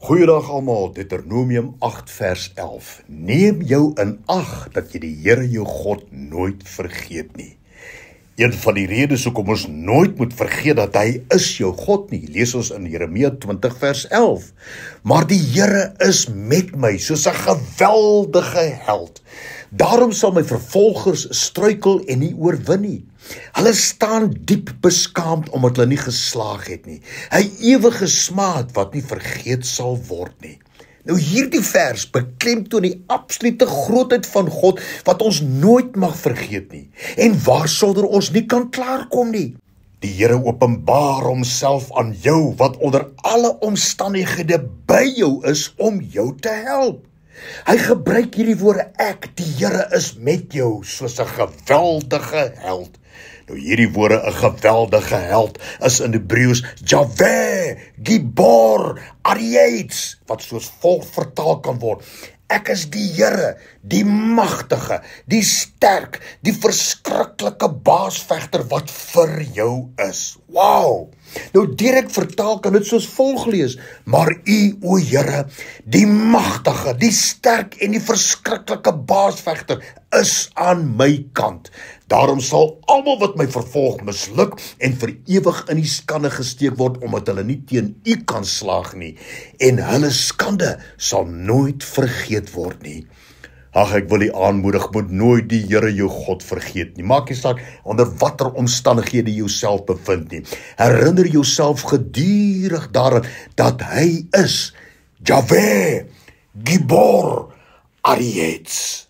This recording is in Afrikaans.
Goeiedag almal, Deuteronomium 8 vers 11. Neem jou in ag dat jy die Here jou God nooit vergeet nie. Een van die redes hoekom ons nooit moet vergeet dat hy is jou God nie, lees ons in Jeremia 20 vers 11. Maar die Here is met my soos 'n geweldige held. Daarom sal my vervolgers struikel en nie oorwin nie. Hulle staan diep beskaamd omdat hulle nie geslaag het nie. Hy ewige smaad wat nie vergeet sal word nie. Nou hierdie vers beklemtoon die absolute grootheid van God wat ons nooit mag vergeet nie en waarsonder ons nie kan klaarkom nie. Die Here openbaar homself aan jou wat onder alle omstandighede by jou is om jou te help. Hy gebruik hierdie woorde die Here is met jou soos 'n geweldige held. Nou hierdie woorde 'n geweldige held is in Hebreëus Jahweh, Gibor, Arietz, wat soos volg vertaal kan word. Ek is die Here, die magtige, die sterk, die verskriklike baasvegter wat vir jou is. Wow! Nou direk vertaal kan dit soos volg lees, maar U, o Here, die magtige, die sterk en die verskriklike baasvegter is aan my kant. Daarom sal almal wat my vervolg misluk en vir ewig in die skande gesteek word omdat hulle nie teen U kan slaag nie en hulle skande sal nooit vergeet word nie. Ag, ek wil U aanmoedig, moet nooit die Here jou God vergeet nie. Maak nie saak onder watter omstandighede jy jouself bevind nie. Herinner jouself gedurig daaraan dat hy is Jahweh, Gibor, Arietz.